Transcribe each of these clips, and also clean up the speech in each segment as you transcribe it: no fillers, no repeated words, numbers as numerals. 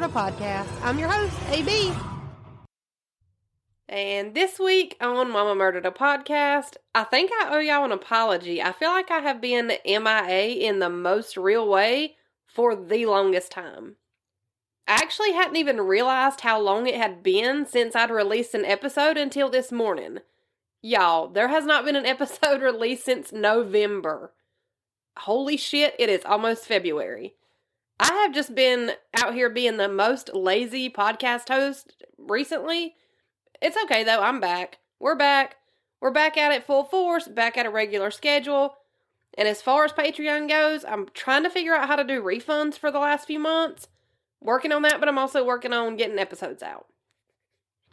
Podcast. I'm your host, AB. And this week on Mama Murdered a Podcast, I think I owe y'all an apology. I feel like I have been MIA in the most real way for the longest time. I actually hadn't even realized how long it had been since I'd released an episode until this morning. Y'all, there has not been an episode released since November. Holy shit, it is almost February. I have just been out here being the most lazy podcast host recently. It's okay though, I'm back. We're back. We're back at it full force, back at a regular schedule. And as far as Patreon goes, I'm trying to figure out how to do refunds for the last few months. Working on that, but I'm also working on getting episodes out.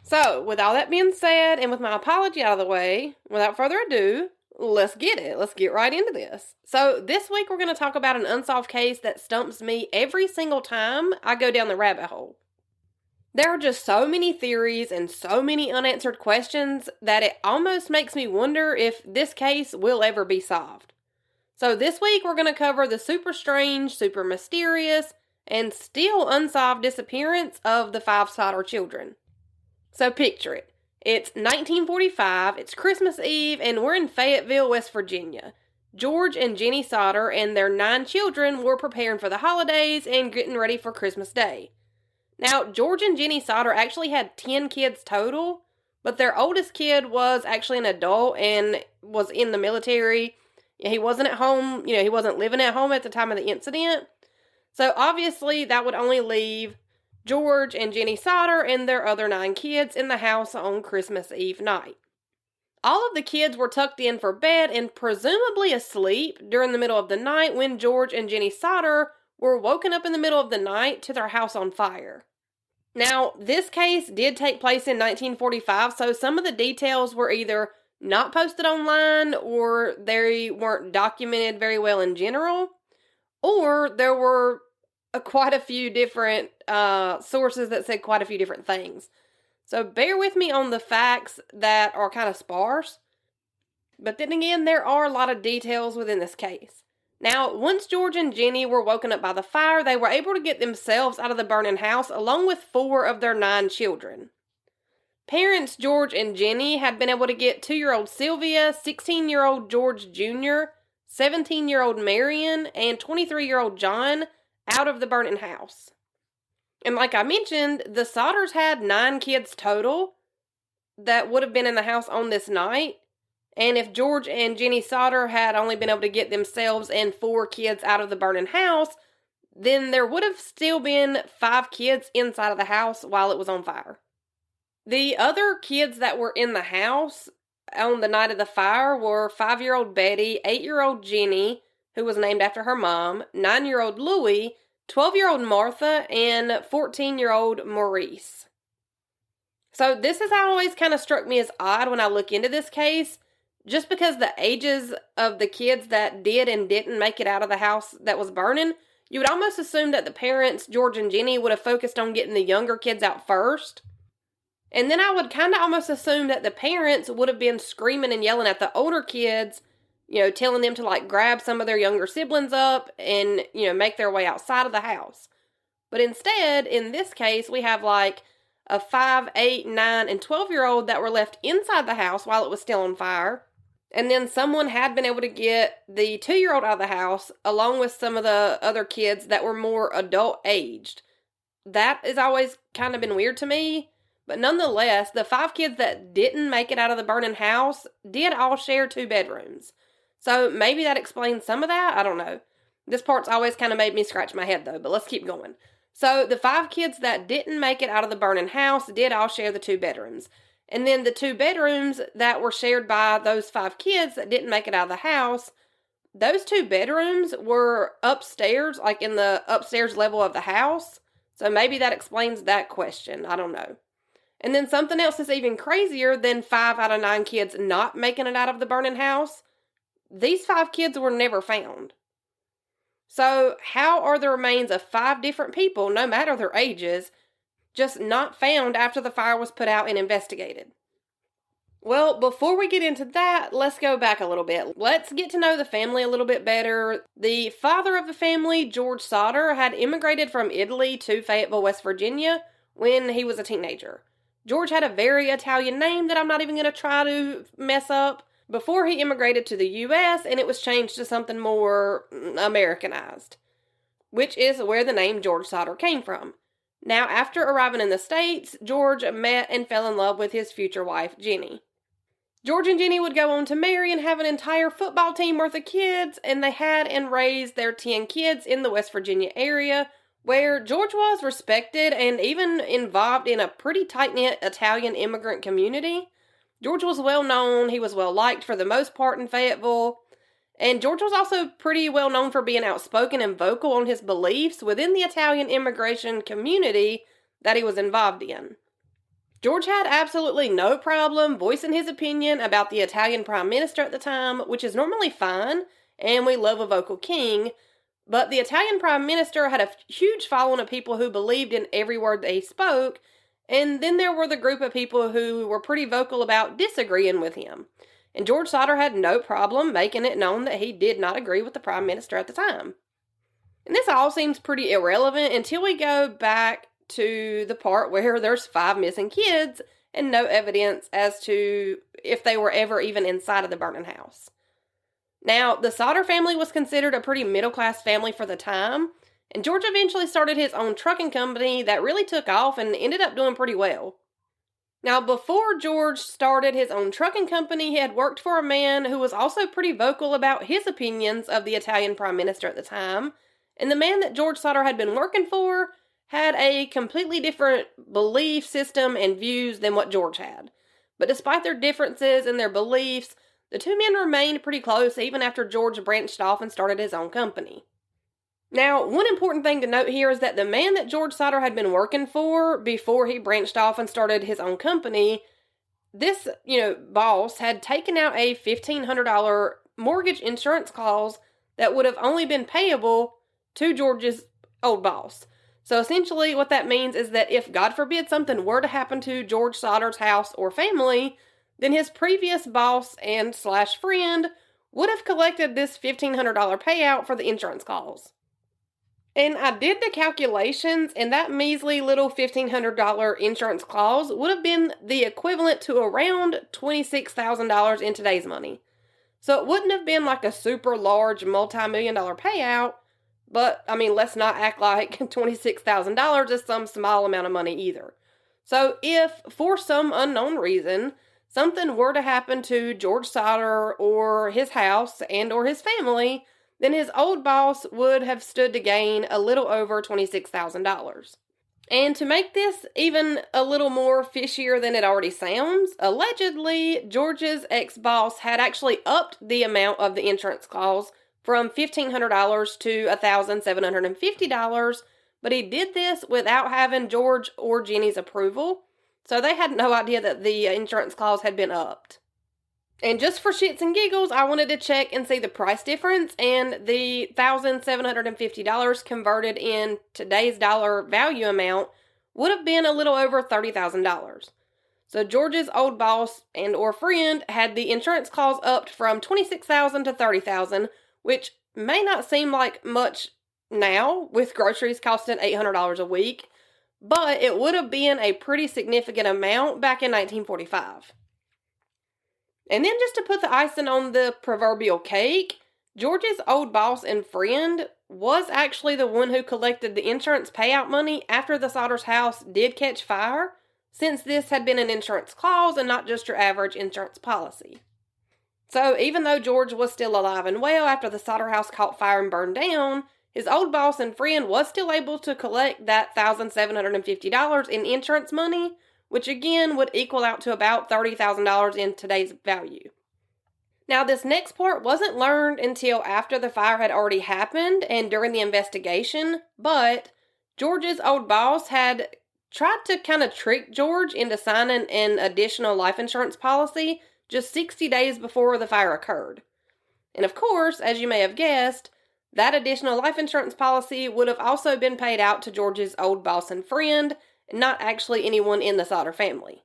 So, with all that being said, and with my apology out of the way, without further ado, let's get it. Let's get right into this. So this week we're going to talk about an unsolved case that stumps me every single time I go down the rabbit hole. There are just so many theories and so many unanswered questions that it almost makes me wonder if this case will ever be solved. So this week we're going to cover the super strange, super mysterious, and still unsolved disappearance of the 5 Sodder children. So picture it. It's 1945, it's Christmas Eve, and we're in Fayetteville, West Virginia. George and Jenny Sodder and their 9 children were preparing for the holidays and getting ready for Christmas Day. Now, George and Jenny Sodder actually had 10 kids total, but their oldest kid was actually an adult and was in the military. He wasn't at home, he wasn't living at home at the time of the incident. So obviously that would only leave George and Jenny Sodder and their other 9 kids in the house on Christmas Eve night. All of the kids were tucked in for bed and presumably asleep during the middle of the night when George and Jenny Sodder were woken up in the middle of the night to their house on fire. Now, this case did take place in 1945, so some of the details were either not posted online or they weren't documented very well in general, or there were quite a few different sources that said quite a few different things. So bear with me on the facts that are kind of sparse. But then again, there are a lot of details within this case. Now, once George and Jenny were woken up by the fire, they were able to get themselves out of the burning house along with 4 of their 9 children. Parents George and Jenny had been able to get 2-year-old Sylvia, 16-year-old George Jr., 17-year-old Marion, and 23-year-old John out of the burning house. And like I mentioned, the Sodders had 9 kids total that would have been in the house on this night. And if George and Jenny Sodder had only been able to get themselves and 4 kids out of the burning house, then there would have still been 5 kids inside of the house while it was on fire. The other kids that were in the house on the night of the fire were 5-year-old Betty, 8-year-old Jenny, who was named after her mom, 9-year-old Louie, 12-year-old Martha, and 14-year-old Maurice. So this has always kind of struck me as odd when I look into this case, just because the ages of the kids that did and didn't make it out of the house that was burning, you would almost assume that the parents, George and Jenny, would have focused on getting the younger kids out first. And then I would kind of almost assume that the parents would have been screaming and yelling at the older kids, telling them to grab some of their younger siblings up and, make their way outside of the house. But instead, in this case, we have a 5, 8, 9, and 12-year-old that were left inside the house while it was still on fire. And then someone had been able to get the 2-year-old out of the house along with some of the other kids that were more adult aged. That has always kind of been weird to me. But nonetheless, the 5 kids that didn't make it out of the burning house did all share 2 bedrooms. So maybe that explains some of that. I don't know. This part's always kind of made me scratch my head, though, but let's keep going. So the 5 kids that didn't make it out of the burning house did all share the 2 bedrooms. And then the 2 bedrooms that were shared by those 5 kids that didn't make it out of the house, those 2 bedrooms were upstairs, like in the upstairs level of the house. So maybe that explains that question. I don't know. And then something else that's even crazier than 5 out of 9 kids not making it out of the burning house, these 5 kids were never found. So how are the remains of 5 different people, no matter their ages, just not found after the fire was put out and investigated? Well, before we get into that, let's go back a little bit. Let's get to know the family a little bit better. The father of the family, George Sodder, had immigrated from Italy to Fayetteville, West Virginia when he was a teenager. George had a very Italian name that I'm not even going to try to mess up before he immigrated to the U.S., and it was changed to something more Americanized, which is where the name George Sodder came from. Now, after arriving in the States, George met and fell in love with his future wife, Jenny. George and Jenny would go on to marry and have an entire football team worth of kids, and they had and raised their 10 kids in the West Virginia area, where George was respected and even involved in a pretty tight-knit Italian immigrant community. George was well known, he was well liked for the most part in Fayetteville, and George was also pretty well known for being outspoken and vocal on his beliefs within the Italian immigration community that he was involved in. George had absolutely no problem voicing his opinion about the Italian Prime Minister at the time, which is normally fine, and we love a vocal king, but the Italian Prime Minister had a huge following of people who believed in every word that he spoke, and then there were the group of people who were pretty vocal about disagreeing with him. And George Sodder had no problem making it known that he did not agree with the Prime Minister at the time. And this all seems pretty irrelevant until we go back to the part where there's 5 missing kids and no evidence as to if they were ever even inside of the burning house. Now, the Sodder family was considered a pretty middle-class family for the time, and George eventually started his own trucking company that really took off and ended up doing pretty well. Now, before George started his own trucking company, he had worked for a man who was also pretty vocal about his opinions of the Italian Prime Minister at the time, and the man that George Sodder had been working for had a completely different belief system and views than what George had. But despite their differences in their beliefs, the 2 men remained pretty close even after George branched off and started his own company. Now, one important thing to note here is that the man that George Sodder had been working for before he branched off and started his own company, this, boss had taken out a $1,500 mortgage insurance clause that would have only been payable to George's old boss. So essentially what that means is that if, God forbid, something were to happen to George Sodder's house or family, then his previous boss and / friend would have collected this $1,500 payout for the insurance clause. And I did the calculations, and that measly little $1,500 insurance clause would have been the equivalent to around $26,000 in today's money. So it wouldn't have been like a super large multi-million-dollar payout, but, let's not act like $26,000 is some small amount of money either. So if, for some unknown reason, something were to happen to George Sodder or his house and or his family, then his old boss would have stood to gain a little over $26,000. And to make this even a little more fishier than it already sounds, allegedly, George's ex-boss had actually upped the amount of the insurance clause from $1,500 to $1,750, but he did this without having George or Jenny's approval, so they had no idea that the insurance clause had been upped. And just for shits and giggles, I wanted to check and see the price difference, and the $1,750 converted in today's dollar value amount would have been a little over $30,000. So George's old boss and or friend had the insurance clause upped from $26,000 to $30,000, which may not seem like much now, with groceries costing $800 a week, but it would have been a pretty significant amount back in 1945. And then just to put the icing on the proverbial cake, George's old boss and friend was actually the one who collected the insurance payout money after the Sodder's house did catch fire, since this had been an insurance clause and not just your average insurance policy. So even though George was still alive and well after the Sodder house caught fire and burned down, his old boss and friend was still able to collect that $1,750 in insurance money, which again would equal out to about $30,000 in today's value. Now, this next part wasn't learned until after the fire had already happened and during the investigation, but George's old boss had tried to kind of trick George into signing an additional life insurance policy just 60 days before the fire occurred. And of course, as you may have guessed, that additional life insurance policy would have also been paid out to George's old boss and friend, and not actually anyone in the Sodder family.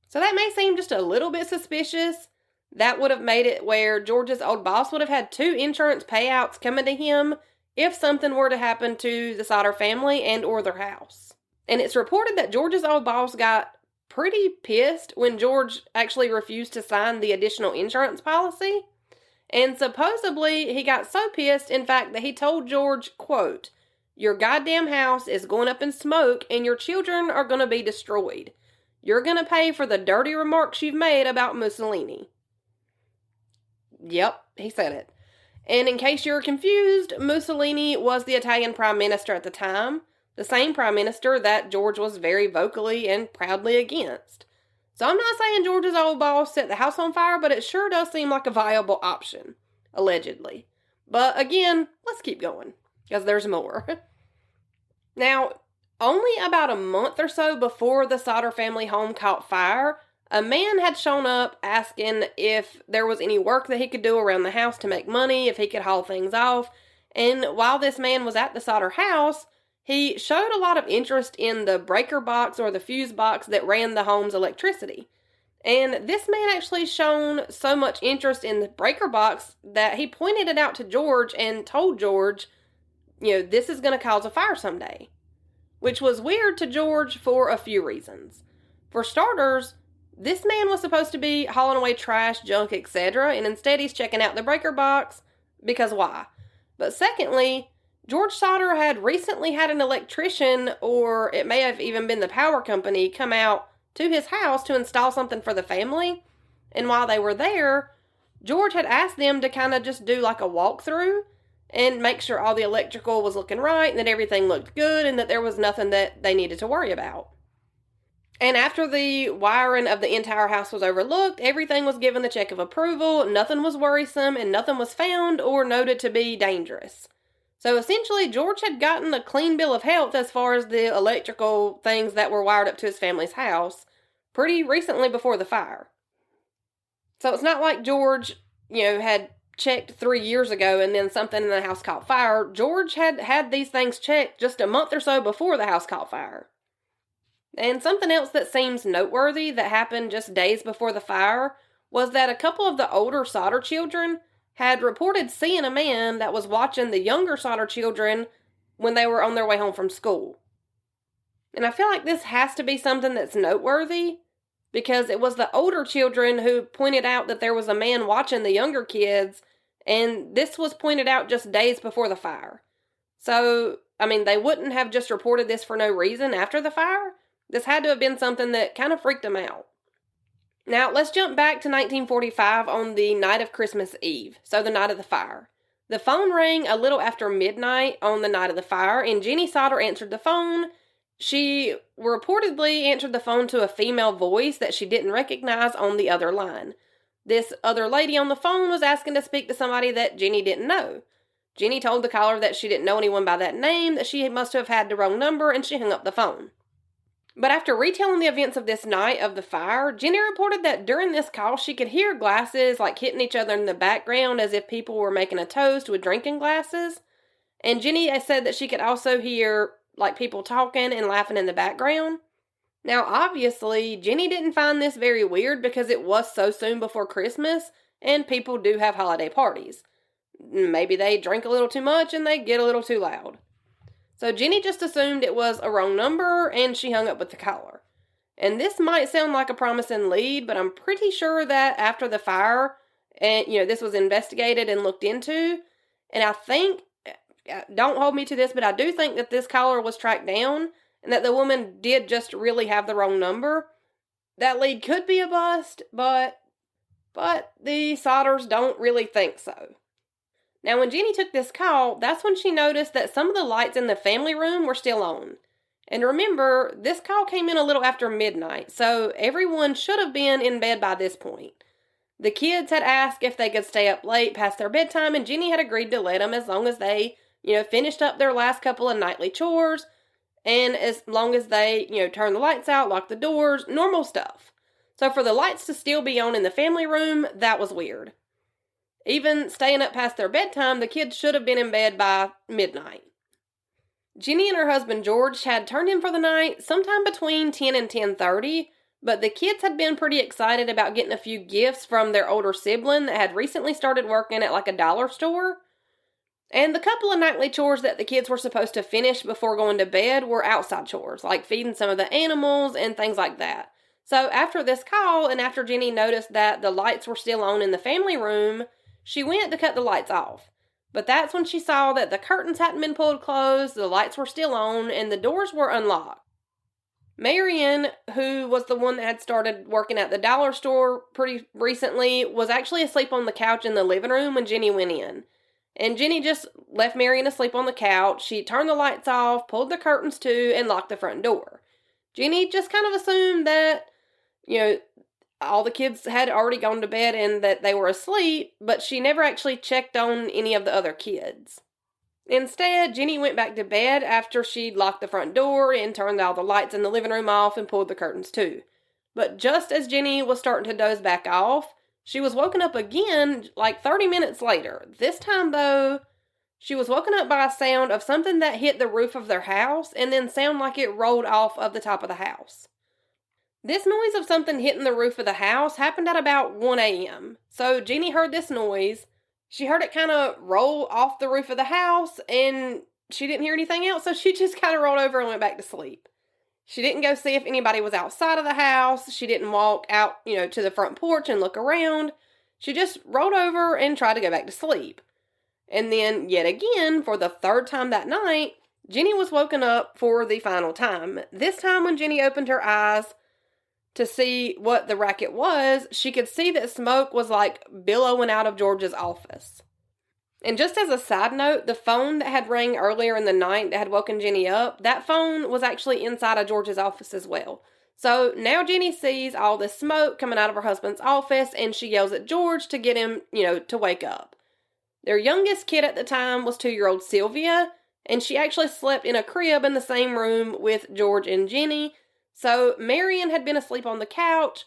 So that may seem just a little bit suspicious. That would have made it where George's old boss would have had 2 insurance payouts coming to him if something were to happen to the Sodder family and or their house. And it's reported that George's old boss got pretty pissed when George actually refused to sign the additional insurance policy. And supposedly he got so pissed, in fact, that he told George, quote, "Your goddamn house is going up in smoke and your children are going to be destroyed. You're going to pay for the dirty remarks you've made about Mussolini." Yep, he said it. And in case you're confused, Mussolini was the Italian prime minister at the time, the same prime minister that George was very vocally and proudly against. So I'm not saying George's old boss set the house on fire, but it sure does seem like a viable option, allegedly. But again, let's keep going, because there's more. Now, only about a month or so before the Sodder family home caught fire, a man had shown up asking if there was any work that he could do around the house to make money, if he could haul things off. And while this man was at the Sodder house, he showed a lot of interest in the breaker box or the fuse box that ran the home's electricity. And this man actually shown so much interest in the breaker box that he pointed it out to George and told George, this is going to cause a fire someday. Which was weird to George for a few reasons. For starters, this man was supposed to be hauling away trash, junk, etc., and instead he's checking out the breaker box, because why? But secondly, George Sodder had recently had an electrician, or it may have even been the power company, come out to his house to install something for the family, and while they were there, George had asked them to kind of just do like a walkthrough and make sure all the electrical was looking right and that everything looked good and that there was nothing that they needed to worry about. And after the wiring of the entire house was overlooked, everything was given the check of approval, nothing was worrisome, and nothing was found or noted to be dangerous. So essentially, George had gotten a clean bill of health as far as the electrical things that were wired up to his family's house pretty recently before the fire. So it's not like George, had checked 3 years ago and then something in the house caught fire. George had had these things checked just a month or so before the house caught fire. And something else that seems noteworthy that happened just days before the fire was that a couple of the older Sodder children had reported seeing a man that was watching the younger Sodder children when they were on their way home from school. And I feel like this has to be something that's noteworthy because it was the older children who pointed out that there was a man watching the younger kids, and this was pointed out just days before the fire. So, they wouldn't have just reported this for no reason after the fire. This had to have been something that kind of freaked them out. Now, let's jump back to 1945 on the night of Christmas Eve, so the night of the fire. The phone rang a little after midnight on the night of the fire, and Jenny Sodder answered the phone. She reportedly answered the phone to a female voice that she didn't recognize on the other line. This other lady on the phone was asking to speak to somebody that Jenny didn't know. Jenny told the caller that she didn't know anyone by that name, that she must have had the wrong number, and she hung up the phone. But after retelling the events of this night of the fire, Jenny reported that during this call she could hear glasses like hitting each other in the background as if people were making a toast with drinking glasses. And Jenny said that she could also hear like people talking and laughing in the background. Now obviously, Jenny didn't find this very weird because it was so soon before Christmas and people do have holiday parties. Maybe they drink a little too much and they get a little too loud. So Jenny just assumed it was a wrong number, and she hung up with the caller. And this might sound like a promising lead, but I'm pretty sure that after the fire, and this was investigated and looked into, and I think, don't hold me to this, but I do think that this caller was tracked down, and that the woman did just really have the wrong number. That lead could be a bust, but But the Sodders don't really think so. Now, when Jenny took this call, that's when she noticed that some of the lights in the family room were still on. And remember, this call came in a little after midnight, so everyone should have been in bed by this point. The kids had asked if they could stay up late past their bedtime, and Jenny had agreed to let them as long as they, finished up their last couple of nightly chores, and as long as they, turned the lights out, locked the doors, normal stuff. So for the lights to still be on in the family room, that was weird. Even staying up past their bedtime, the kids should have been in bed by midnight. Jenny and her husband George had turned in for the night sometime between 10 and 10:30, but the kids had been pretty excited about getting a few gifts from their older sibling that had recently started working at like a dollar store. And the couple of nightly chores that the kids were supposed to finish before going to bed were outside chores, like feeding some of the animals and things like that. So after this call, and after Jenny noticed that the lights were still on in the family room, she went to cut the lights off. But that's when she saw that the curtains hadn't been pulled closed, the lights were still on, and the doors were unlocked. Marion, who was the one that had started working at the dollar store pretty recently, was actually asleep on the couch in the living room when Jenny went in. And Jenny just left Marion asleep on the couch. She turned the lights off, pulled the curtains to, and locked the front door. Jenny just kind of assumed that, all the kids had already gone to bed and that they were asleep, but she never actually checked on any of the other kids. Instead, Jenny went back to bed after she'd locked the front door and turned all the lights in the living room off and pulled the curtains too. But just as Jenny was starting to doze back off, she was woken up again like 30 minutes later. This time, though, she was woken up by a sound of something that hit the roof of their house and then sound like it rolled off of the top of the house. This noise of something hitting the roof of the house happened at about 1 a.m. So Jenny heard this noise. She heard it kind of roll off the roof of the house, and she didn't hear anything else, so she just kind of rolled over and went back to sleep. She didn't go see if anybody was outside of the house. She didn't walk out, to the front porch and look around. She just rolled over and tried to go back to sleep. And then, yet again, for the third time that night, Jenny was woken up for the final time. This time when Jenny opened her eyes to see what the racket was, she could see that smoke was like billowing out of George's office. And just as a side note, the phone that had rang earlier in the night that had woken Jenny up, that phone was actually inside of George's office as well. So now Jenny sees all this smoke coming out of her husband's office, and she yells at George to get him, to wake up. Their youngest kid at the time was 2-year-old Sylvia, and she actually slept in a crib in the same room with George and Jenny. So Marion had been asleep on the couch,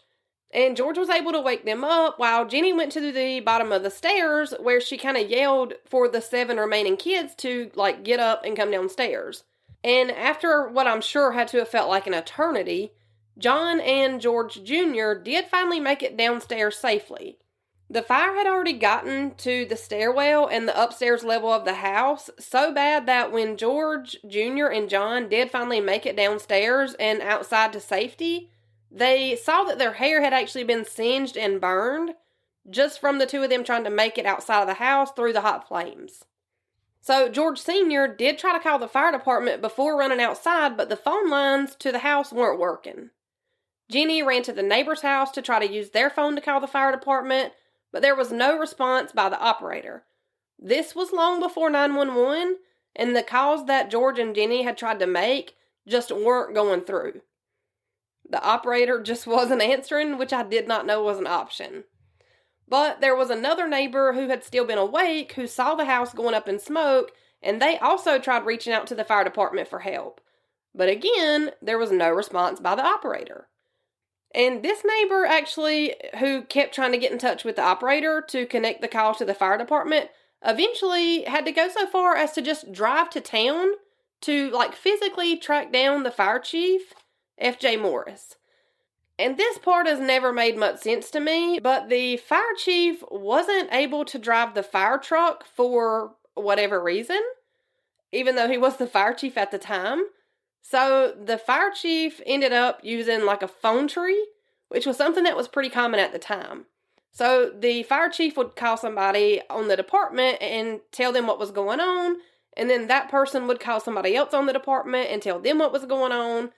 and George was able to wake them up while Jenny went to the bottom of the stairs where she kind of yelled for the 7 remaining kids to, get up and come downstairs. And after what I'm sure had to have felt like an eternity, John and George Jr. did finally make it downstairs safely. The fire had already gotten to the stairwell and the upstairs level of the house so bad that when George Jr. and John did finally make it downstairs and outside to safety, they saw that their hair had actually been singed and burned just from the 2 of them trying to make it outside of the house through the hot flames. So George Sr. did try to call the fire department before running outside, but the phone lines to the house weren't working. Jenny ran to the neighbor's house to try to use their phone to call the fire department, but there was no response by the operator. This was long before 911, and the calls that George and Jenny had tried to make just weren't going through. The operator just wasn't answering, which I did not know was an option. But there was another neighbor who had still been awake who saw the house going up in smoke, and they also tried reaching out to the fire department for help. But again, there was no response by the operator. And this neighbor actually, who kept trying to get in touch with the operator to connect the call to the fire department, eventually had to go so far as to just drive to town to, physically track down the fire chief, F.J. Morris. And this part has never made much sense to me, but the fire chief wasn't able to drive the fire truck for whatever reason, even though he was the fire chief at the time. So the fire chief ended up using a phone tree, which was something that was pretty common at the time. So the fire chief would call somebody on the department and tell them what was going on, and then that person would call somebody else on the department and tell them what was going on,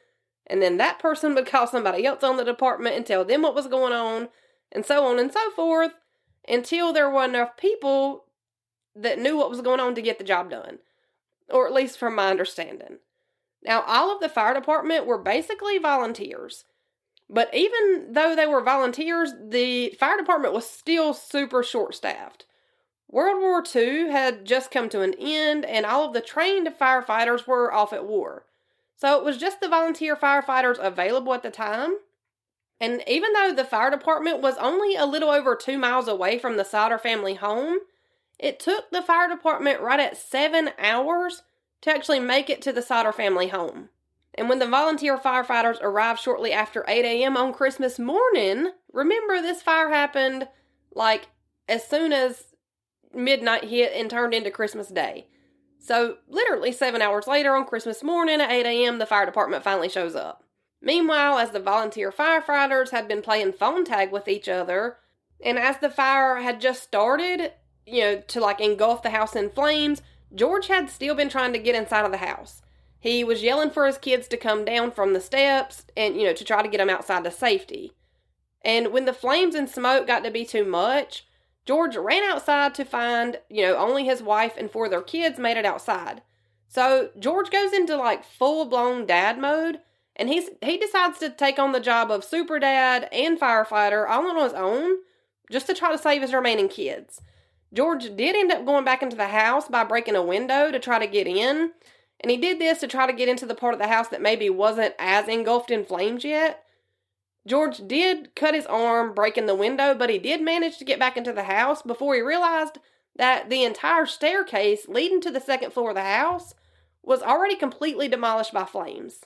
and then that person would call somebody else on the department and tell them what was going on, and so on and so forth, until there were enough people that knew what was going on to get the job done. Or at least from my understanding. Now, all of the fire department were basically volunteers. But even though they were volunteers, the fire department was still super short-staffed. World War II had just come to an end, and all of the trained firefighters were off at war. So it was just the volunteer firefighters available at the time. And even though the fire department was only a little over 2 miles away from the Sodder family home, it took the fire department right at 7 hours to actually make it to the Sodder family home. And when the volunteer firefighters arrived shortly after 8 a.m. on Christmas morning, remember this fire happened like as soon as midnight hit and turned into Christmas Day. So literally 7 hours later on Christmas morning at 8 a.m. the fire department finally shows up. Meanwhile, as the volunteer firefighters had been playing phone tag with each other, and as the fire had just started, to engulf the house in flames, George had still been trying to get inside of the house. He was yelling for his kids to come down from the steps and, to try to get them outside to safety. And when the flames and smoke got to be too much, George ran outside to find, only his wife and 4 of their kids made it outside. So George goes into full-blown dad mode, and he decides to take on the job of super dad and firefighter all on his own, just to try to save his remaining kids. George did end up going back into the house by breaking a window to try to get in, and he did this to try to get into the part of the house that maybe wasn't as engulfed in flames yet. George did cut his arm breaking the window, but he did manage to get back into the house before he realized that the entire staircase leading to the second floor of the house was already completely demolished by flames.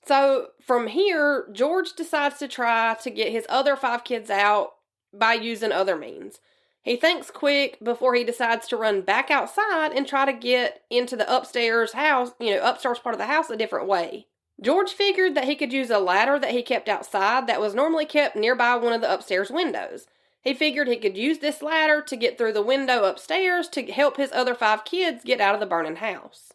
So from here, George decides to try to get his other 5 kids out by using other means. He thinks quick before he decides to run back outside and try to get into the upstairs house, upstairs part of the house a different way. George figured that he could use a ladder that he kept outside that was normally kept nearby one of the upstairs windows. He figured he could use this ladder to get through the window upstairs to help his other 5 kids get out of the burning house.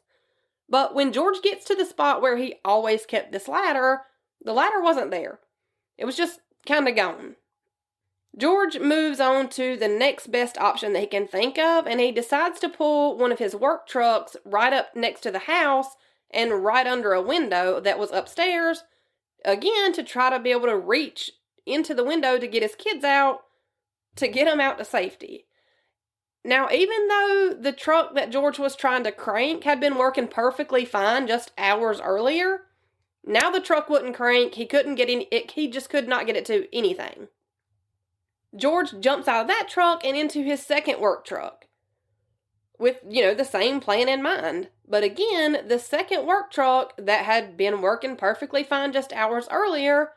But when George gets to the spot where he always kept this ladder, the ladder wasn't there. It was just kind of gone. George moves on to the next best option that he can think of, and he decides to pull one of his work trucks right up next to the house and right under a window that was upstairs, again, to try to be able to reach into the window to get his kids out, to get them out to safety. Now, even though the truck that George was trying to crank had been working perfectly fine just hours earlier, now the truck wouldn't crank, he just could not get it to anything. George jumps out of that truck and into his second work truck with, the same plan in mind. But again, the second work truck that had been working perfectly fine just hours earlier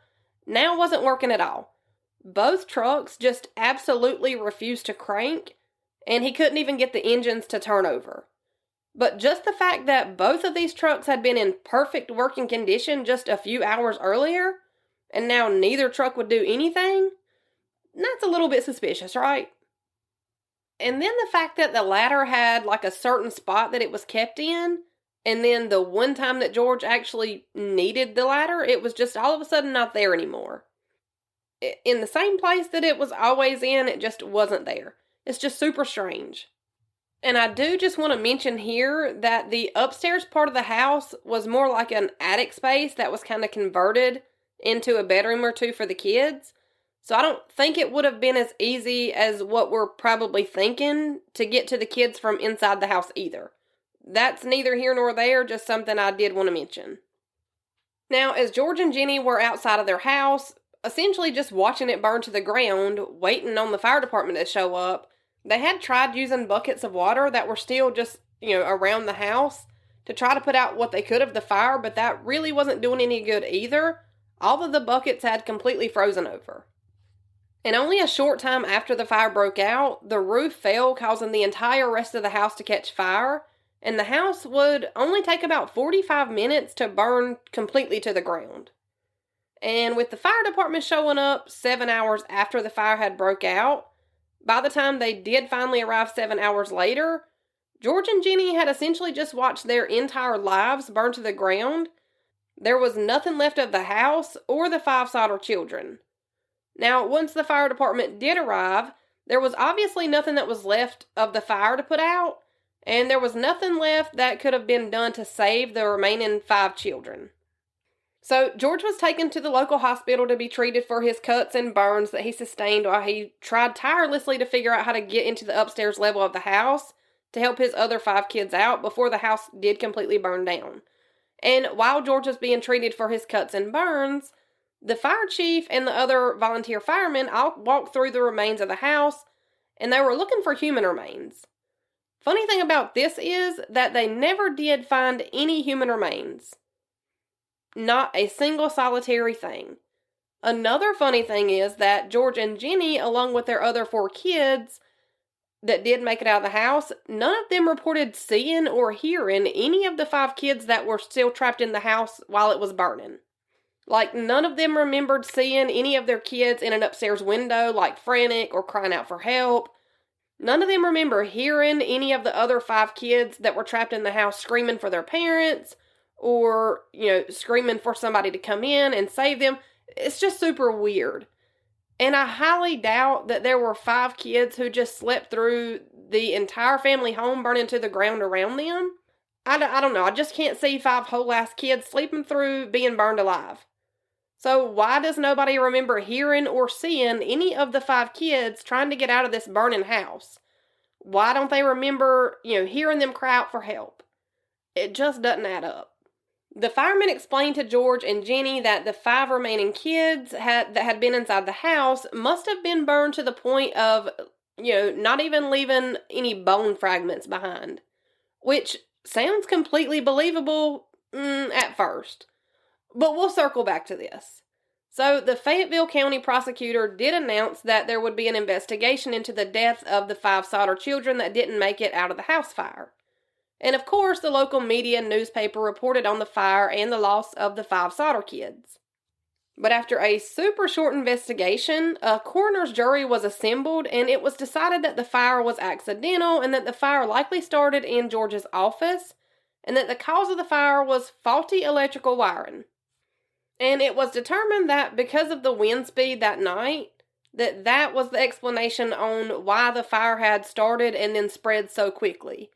now wasn't working at all. Both trucks just absolutely refused to crank, and he couldn't even get the engines to turn over. But just the fact that both of these trucks had been in perfect working condition just a few hours earlier, and now neither truck would do anything, that's a little bit suspicious, right? And then the fact that the ladder had a certain spot that it was kept in, and then the one time that George actually needed the ladder, it was just all of a sudden not there anymore. In the same place that it was always in, it just wasn't there. It's just super strange. And I do just want to mention here that the upstairs part of the house was more like an attic space that was kind of converted into a bedroom or 2 for the kids. So I don't think it would have been as easy as what we're probably thinking to get to the kids from inside the house either. That's neither here nor there, just something I did want to mention. Now, as George and Jenny were outside of their house, essentially just watching it burn to the ground, waiting on the fire department to show up, they had tried using buckets of water that were still just, around the house to try to put out what they could of the fire, but that really wasn't doing any good either. All of the buckets had completely frozen over. And only a short time after the fire broke out, the roof fell, causing the entire rest of the house to catch fire, and the house would only take about 45 minutes to burn completely to the ground. And with the fire department showing up 7 hours after the fire had broke out, by the time they did finally arrive 7 hours later, George and Jenny had essentially just watched their entire lives burn to the ground. There was nothing left of the house or the 5 Sodder children. Now, once the fire department did arrive, there was obviously nothing that was left of the fire to put out, and there was nothing left that could have been done to save the remaining 5 children. So, George was taken to the local hospital to be treated for his cuts and burns that he sustained while he tried tirelessly to figure out how to get into the upstairs level of the house to help his other 5 kids out before the house did completely burn down. And while George was being treated for his cuts and burns, the fire chief and the other volunteer firemen all walked through the remains of the house, and they were looking for human remains. Funny thing about this is that they never did find any human remains. Not a single solitary thing. Another funny thing is that George and Jenny, along with their other 4 kids that did make it out of the house, none of them reported seeing or hearing any of the 5 kids that were still trapped in the house while it was burning. Like, none of them remembered seeing any of their kids in an upstairs window, like frantic or crying out for help. None of them remember hearing any of the other 5 kids that were trapped in the house screaming for their parents or, screaming for somebody to come in and save them. It's just super weird. And I highly doubt that there were 5 kids who just slept through the entire family home burning to the ground around them. I don't know. I just can't see 5 whole-ass kids sleeping through being burned alive. So why does nobody remember hearing or seeing any of the 5 kids trying to get out of this burning house? Why don't they remember, hearing them cry out for help? It just doesn't add up. The firemen explained to George and Jenny that the 5 remaining kids that had been inside the house must have been burned to the point of, not even leaving any bone fragments behind. Which sounds completely believable at first. But we'll circle back to this. So, the Fayetteville County prosecutor did announce that there would be an investigation into the death of the 5 Sodder children that didn't make it out of the house fire. And of course, the local media and newspaper reported on the fire and the loss of the 5 Sodder kids. But after a super short investigation, a coroner's jury was assembled, and it was decided that the fire was accidental and that the fire likely started in George's office, and that the cause of the fire was faulty electrical wiring. And it was determined that because of the wind speed that night, that was the explanation on why the fire had started and then spread so quickly.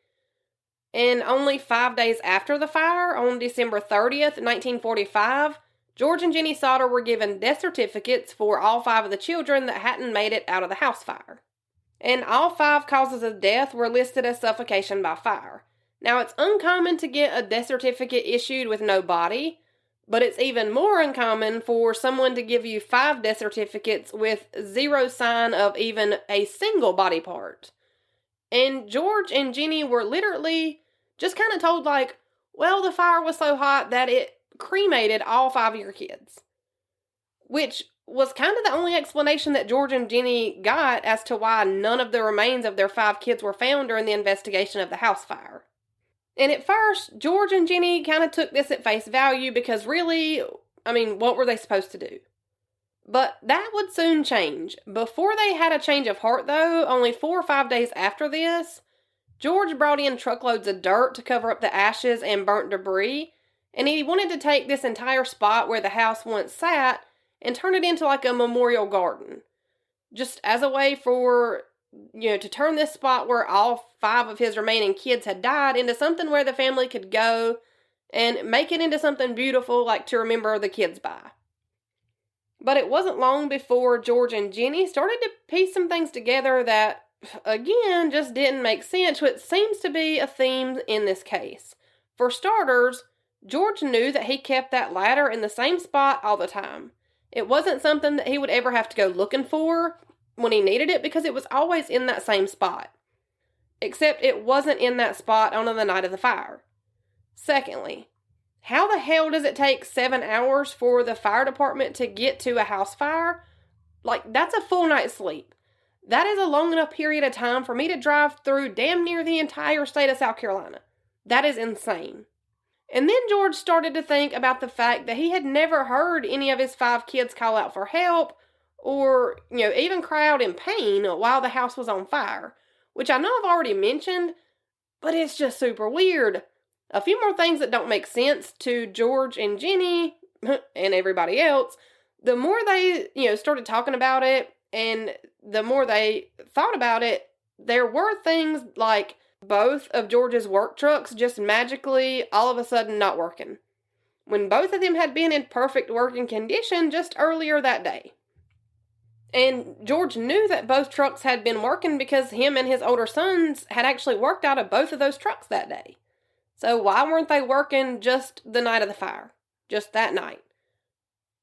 And only 5 days after the fire, on December 30th, 1945, George and Jenny Sodder were given death certificates for all 5 of the children that hadn't made it out of the house fire. And all 5 causes of death were listed as suffocation by fire. Now, it's uncommon to get a death certificate issued with no body, but it's even more uncommon for someone to give you 5 death certificates with 0 sign of even a single body part. And George and Jenny were literally just kind of told, the fire was so hot that it cremated all 5 of your kids. Which was kind of the only explanation that George and Jenny got as to why none of the remains of their 5 kids were found during the investigation of the house fire. And at first, George and Jenny kind of took this at face value because really, what were they supposed to do? But that would soon change. Before they had a change of heart, though, only 4 or 5 days after this, George brought in truckloads of dirt to cover up the ashes and burnt debris, and he wanted to take this entire spot where the house once sat and turn it into like a memorial garden. Just as a way for, to turn this spot where all 5 of his remaining kids had died into something where the family could go and make it into something beautiful, like to remember the kids by. But it wasn't long before George and Jenny started to piece some things together that, again, just didn't make sense, which seems to be a theme in this case. For starters, George knew that he kept that ladder in the same spot all the time. It wasn't something that he would ever have to go looking for when he needed it because it was always in that same spot. Except it wasn't in that spot on the night of the fire. Secondly, how the hell does it take 7 hours for the fire department to get to a house fire? That's a full night's sleep. That is a long enough period of time for me to drive through damn near the entire state of South Carolina. That is insane. And then George started to think about the fact that he had never heard any of his 5 kids call out for help or, even cry out in pain while the house was on fire, which I know I've already mentioned, but it's just super weird. A few more things that don't make sense to George and Jenny and everybody else. The more they, started talking about it and the more they thought about it, there were things like both of George's work trucks just magically all of a sudden not working, when both of them had been in perfect working condition just earlier that day. And George knew that both trucks had been working because him and his older sons had actually worked out of both of those trucks that day. So why weren't they working just the night of the fire? Just that night?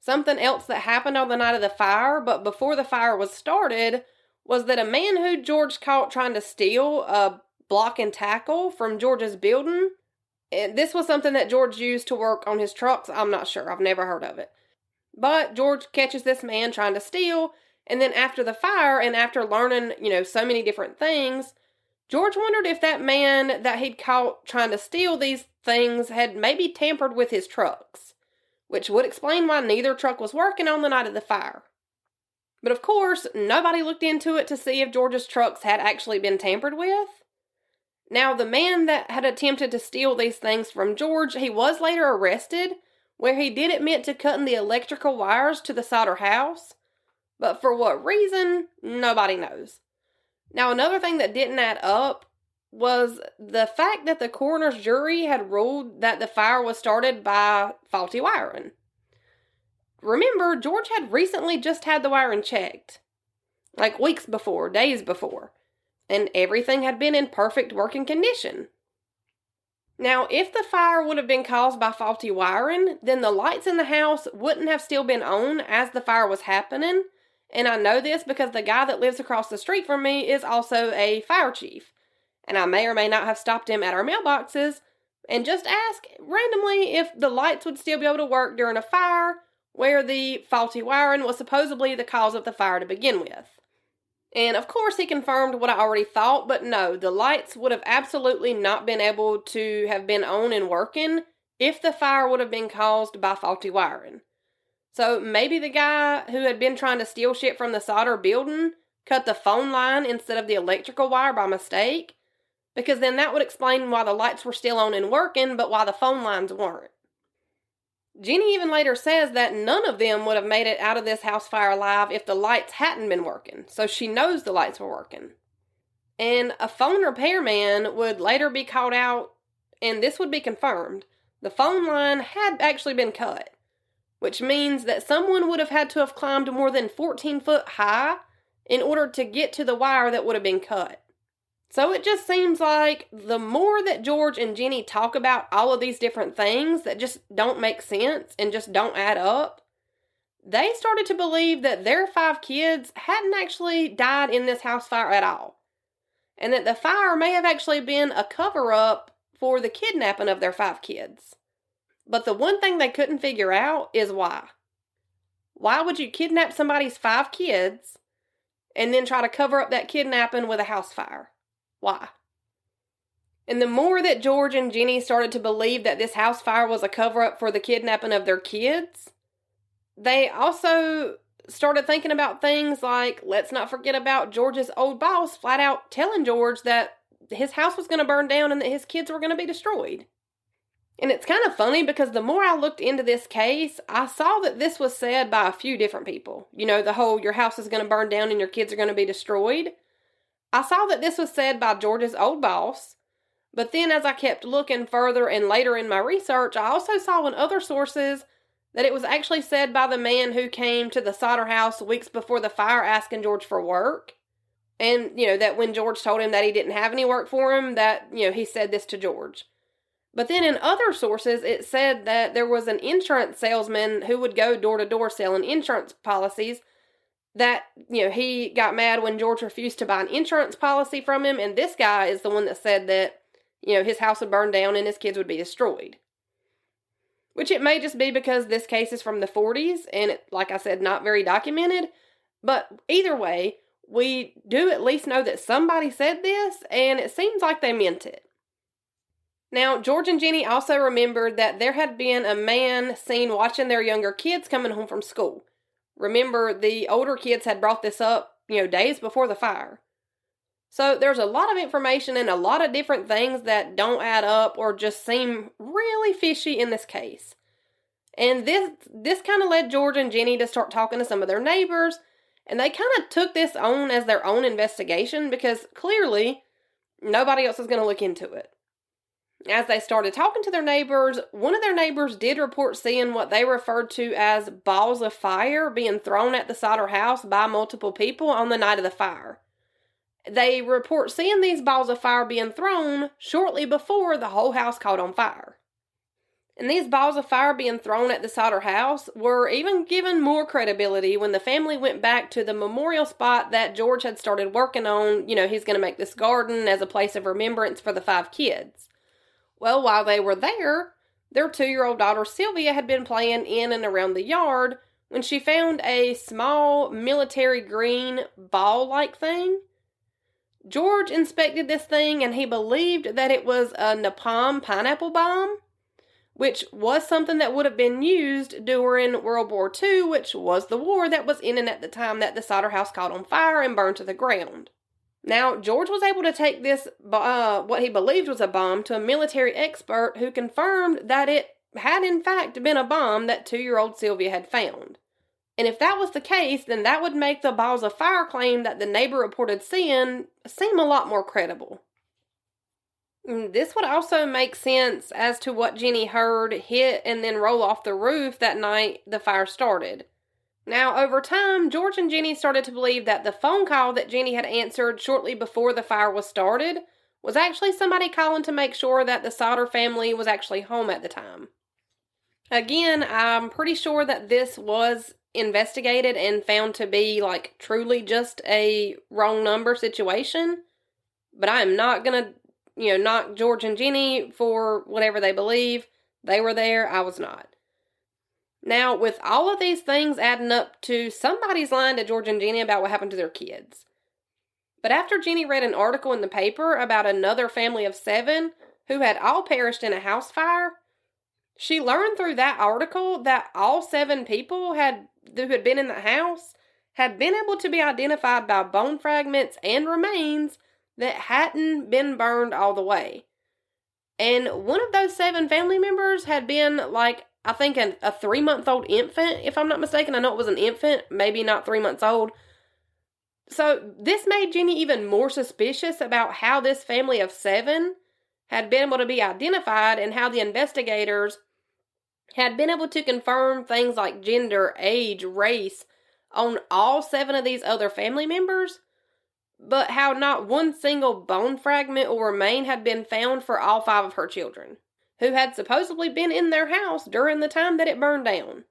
Something else that happened on the night of the fire, but before the fire was started, was that a man who George caught trying to steal a block and tackle from George's building, and this was something that George used to work on his trucks. I'm not sure. I've never heard of it. But George catches this man trying to steal, and then after the fire and after learning, so many different things, George wondered if that man that he'd caught trying to steal these things had maybe tampered with his trucks, which would explain why neither truck was working on the night of the fire. But of course, nobody looked into it to see if George's trucks had actually been tampered with. Now, the man that had attempted to steal these things from George, he was later arrested, where he did admit to cutting the electrical wires to the Sodder house, but for what reason, nobody knows. Now, another thing that didn't add up was the fact that the coroner's jury had ruled that the fire was started by faulty wiring. Remember, George had recently just had the wiring checked, like weeks before, days before, and everything had been in perfect working condition. Now, if the fire would have been caused by faulty wiring, then the lights in the house wouldn't have still been on as the fire was happening, and I know this because the guy that lives across the street from me is also a fire chief, and I may or may not have stopped him at our mailboxes and just asked randomly if the lights would still be able to work during a fire where the faulty wiring was supposedly the cause of the fire to begin with. And of course he confirmed what I already thought, but no, the lights would have absolutely not been able to have been on and working if the fire would have been caused by faulty wiring. So maybe the guy who had been trying to steal shit from the Sodder building cut the phone line instead of the electrical wire by mistake, because then that would explain why the lights were still on and working, but why the phone lines weren't. Jenny even later says that none of them would have made it out of this house fire alive if the lights hadn't been working, so she knows the lights were working. And a phone repairman would later be called out, and this would be confirmed. The phone line had actually been cut, which means that someone would have had to have climbed more than 14 foot high in order to get to the wire that would have been cut. So it just seems like the more that George and Jenny talk about all of these different things that just don't make sense and just don't add up, they started to believe that their 5 kids hadn't actually died in this house fire at all, and that the fire may have actually been a cover-up for the kidnapping of their 5 kids. But the one thing they couldn't figure out is why. Why would you kidnap somebody's 5 kids and then try to cover up that kidnapping with a house fire? Why? And the more that George and Jenny started to believe that this house fire was a cover-up for the kidnapping of their kids, they also started thinking about things like, let's not forget about George's old boss flat out telling George that his house was going to burn down and that his kids were going to be destroyed. And it's kind of funny because the more I looked into this case, I saw that this was said by a few different people. The whole your house is going to burn down and your kids are going to be destroyed. I saw that this was said by George's old boss, but then as I kept looking further and later in my research, I also saw in other sources that it was actually said by the man who came to the Sodder house weeks before the fire asking George for work. And, that when George told him that he didn't have any work for him, that, he said this to George. But then in other sources, it said that there was an insurance salesman who would go door to door selling insurance policies that, he got mad when George refused to buy an insurance policy from him, and this guy is the one that said that, his house would burn down and his kids would be destroyed. Which it may just be because this case is from the 40s, and it, like I said, not very documented, but either way, we do at least know that somebody said this, and it seems like they meant it. Now, George and Jenny also remembered that there had been a man seen watching their younger kids coming home from school. Remember, the older kids had brought this up, days before the fire. So there's a lot of information and a lot of different things that don't add up or just seem really fishy in this case. And this kind of led George and Jenny to start talking to some of their neighbors, and they kind of took this on as their own investigation because clearly nobody else was going to look into it. As they started talking to their neighbors, one of their neighbors did report seeing what they referred to as balls of fire being thrown at the Sodder house by multiple people on the night of the fire. They report seeing these balls of fire being thrown shortly before the whole house caught on fire. And these balls of fire being thrown at the Sodder house were even given more credibility when the family went back to the memorial spot that George had started working on. He's going to make this garden as a place of remembrance for the 5 kids. Well, while they were there, their 2-year-old daughter Sylvia had been playing in and around the yard when she found a small military green ball-like thing. George inspected this thing and he believed that it was a napalm pineapple bomb, which was something that would have been used during World War II, which was the war that was in and at the time that the Sodder house caught on fire and burned to the ground. Now, George was able to take this, what he believed was a bomb, to a military expert who confirmed that it had in fact been a bomb that 2-year-old Sylvia had found. And if that was the case, then that would make the balls of fire claim that the neighbor reported seeing seem a lot more credible. This would also make sense as to what Jenny heard hit and then roll off the roof that night the fire started. Now, over time, George and Jenny started to believe that the phone call that Jenny had answered shortly before the fire was started was actually somebody calling to make sure that the Sodder family was actually home at the time. Again, I'm pretty sure that this was investigated and found to be truly just a wrong number situation, but I am not going to knock George and Jenny for whatever they believe. They were there, I was not. Now, with all of these things adding up to somebody's lying to George and Jenny about what happened to their kids. But after Jenny read an article in the paper about another family of 7 who had all perished in a house fire, she learned through that article that all 7 people who had been in the house had been able to be identified by bone fragments and remains that hadn't been burned all the way. And one of those 7 family members had been I think a 3-month-old infant, if I'm not mistaken. I know it was an infant, maybe not 3 months old. So this made Jenny even more suspicious about how this family of 7 had been able to be identified and how the investigators had been able to confirm things like gender, age, race on all 7 of these other family members, but how not one single bone fragment or remain had been found for all 5 of her children, who had supposedly been in their house during the time that it burned down.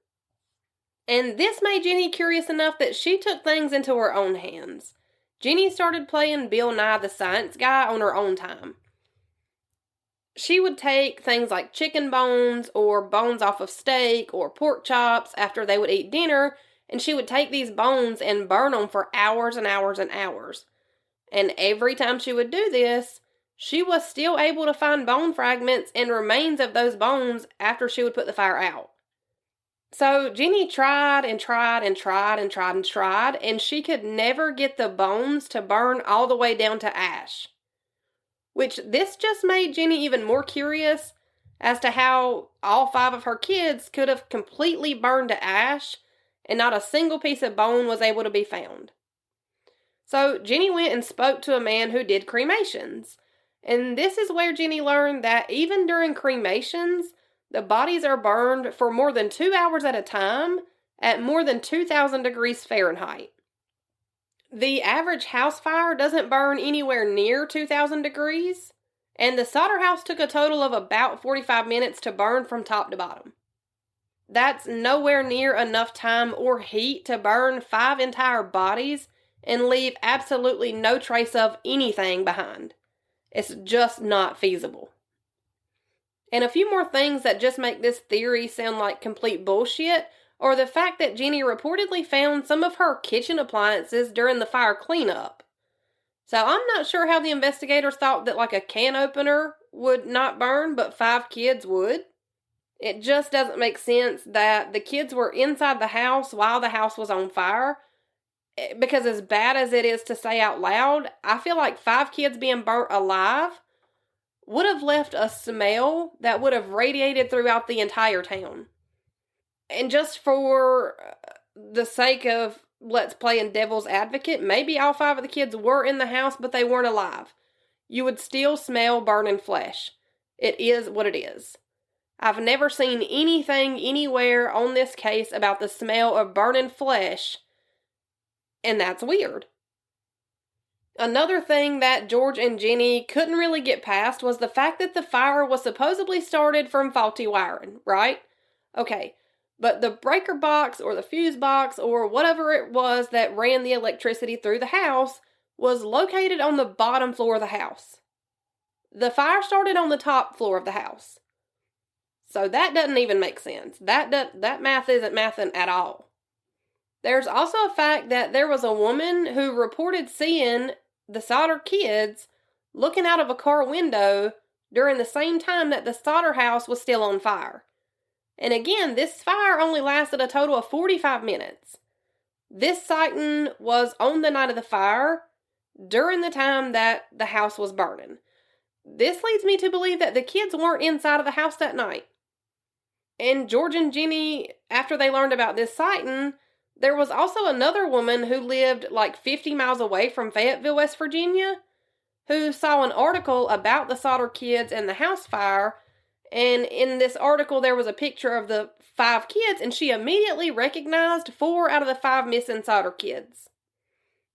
And this made Jenny curious enough that she took things into her own hands. Jenny started playing Bill Nye the Science Guy on her own time. She would take things like chicken bones or bones off of steak or pork chops after they would eat dinner, and she would take these bones and burn them for hours and hours and hours. And every time she would do this, she was still able to find bone fragments and remains of those bones after she would put the fire out. So Jenny tried and tried and tried and tried and tried, and she could never get the bones to burn all the way down to ash. Which this just made Jenny even more curious as to how all 5 of her kids could have completely burned to ash and not a single piece of bone was able to be found. So Jenny went and spoke to a man who did cremations. And this is where Jenny learned that even during cremations, the bodies are burned for more than 2 hours at a time at more than 2,000 degrees Fahrenheit. The average house fire doesn't burn anywhere near 2,000 degrees, and the Sodder house took a total of about 45 minutes to burn from top to bottom. That's nowhere near enough time or heat to burn 5 entire bodies and leave absolutely no trace of anything behind. It's just not feasible. And a few more things that just make this theory sound like complete bullshit are the fact that Jenny reportedly found some of her kitchen appliances during the fire cleanup. So I'm not sure how the investigators thought that a can opener would not burn, but 5 kids would. It just doesn't make sense that the kids were inside the house while the house was on fire. Because as bad as it is to say out loud, I feel like 5 kids being burnt alive would have left a smell that would have radiated throughout the entire town. And just for the sake of let's play in devil's advocate, maybe all 5 of the kids were in the house, but they weren't alive. You would still smell burning flesh. It is what it is. I've never seen anything anywhere on this case about the smell of burning flesh, and that's weird. Another thing that George and Jenny couldn't really get past was the fact that the fire was supposedly started from faulty wiring, right? Okay, but the breaker box or the fuse box or whatever it was that ran the electricity through the house was located on the bottom floor of the house. The fire started on the top floor of the house. So that doesn't even make sense. That math isn't mathing at all. There's also a fact that there was a woman who reported seeing the Sodder kids looking out of a car window during the same time that the Sodder house was still on fire. And again, this fire only lasted a total of 45 minutes. This sighting was on the night of the fire during the time that the house was burning. This leads me to believe that the kids weren't inside of the house that night. And George and Jenny, after they learned about this sighting, there was also another woman who lived like 50 miles away from Fayetteville, West Virginia, who saw an article about the Sodder kids and the house fire. And in this article, there was a picture of the 5 kids, and she immediately recognized 4 out of the 5 missing Sodder kids.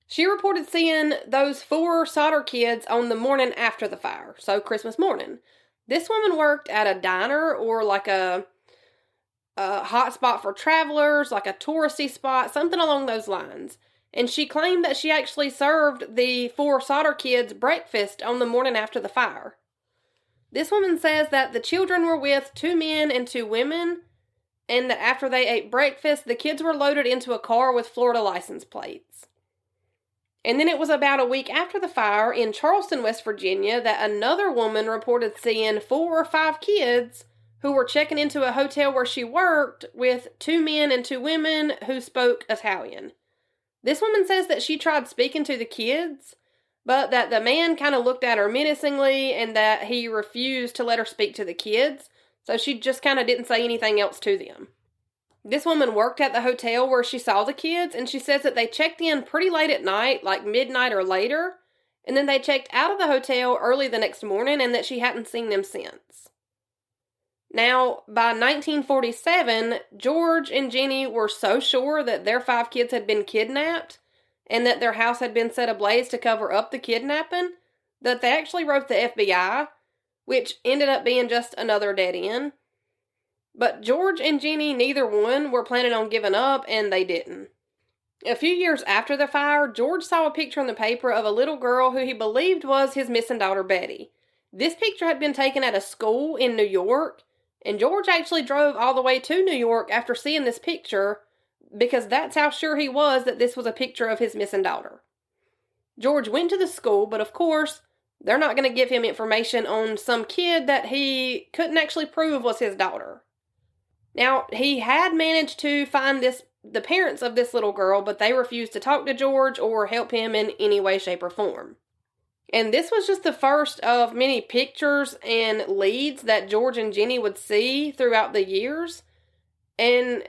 She reported seeing those 4 Sodder kids on the morning after the fire, so Christmas morning. This woman worked at a diner or like a hot spot for travelers, like a touristy spot, something along those lines. And she claimed that she actually served the 4 Sodder kids breakfast on the morning after the fire. This woman says that the children were with 2 men and 2 women, and that after they ate breakfast, the kids were loaded into a car with Florida license plates. And then it was about a week after the fire in Charleston, West Virginia, that another woman reported seeing 4 or 5 kids who were checking into a hotel where she worked with 2 men and 2 women who spoke Italian. This woman says that she tried speaking to the kids, but that the man kind of looked at her menacingly and that he refused to let her speak to the kids, so she just kind of didn't say anything else to them. This woman worked at the hotel where she saw the kids, and she says that they checked in pretty late at night, like midnight or later, and then they checked out of the hotel early the next morning and that she hadn't seen them since. Now, by 1947, George and Jenny were so sure that their 5 kids had been kidnapped and that their house had been set ablaze to cover up the kidnapping that they actually wrote the FBI, which ended up being just another dead end. But George and Jenny, neither one, were planning on giving up, and they didn't. A few years after the fire, George saw a picture in the paper of a little girl who he believed was his missing daughter, Betty. This picture had been taken at a school in New York, and George actually drove all the way to New York after seeing this picture because that's how sure he was that this was a picture of his missing daughter. George went to the school, but of course, they're not going to give him information on some kid that he couldn't actually prove was his daughter. Now, he had managed to find the parents of this little girl, but they refused to talk to George or help him in any way, shape, or form. And this was just the first of many pictures and leads that George and Jenny would see throughout the years. And,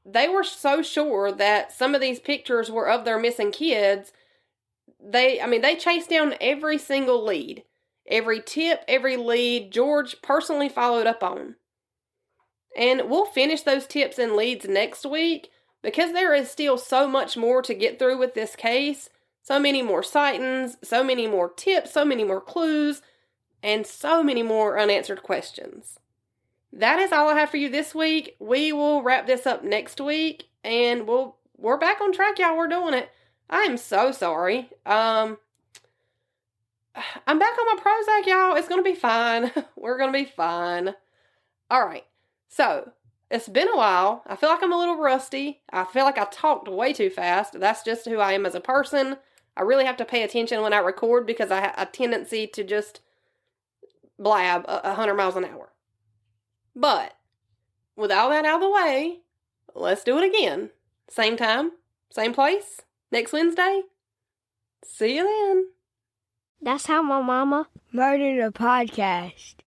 they were so sure that some of these pictures were of their missing kids. They chased down every single lead. Every tip, every lead, George personally followed up on. And we'll finish those tips and leads next week because there is still so much more to get through with this case. So many more sightings, so many more tips, so many more clues, and so many more unanswered questions. That is all I have for you this week. We will wrap this up next week, and we're back on track, y'all. We're doing it. I am so sorry. I'm back on my Prozac, y'all. It's going to be fine. We're going to be fine. All right. So, it's been a while. I feel like I'm a little rusty. I feel like I talked way too fast. That's just who I am as a person. I really have to pay attention when I record because I have a tendency to just blab 100 miles an hour. But, with all that out of the way, let's do it again. Same time, same place, next Wednesday. See you then. That's how my mama murdered a podcast.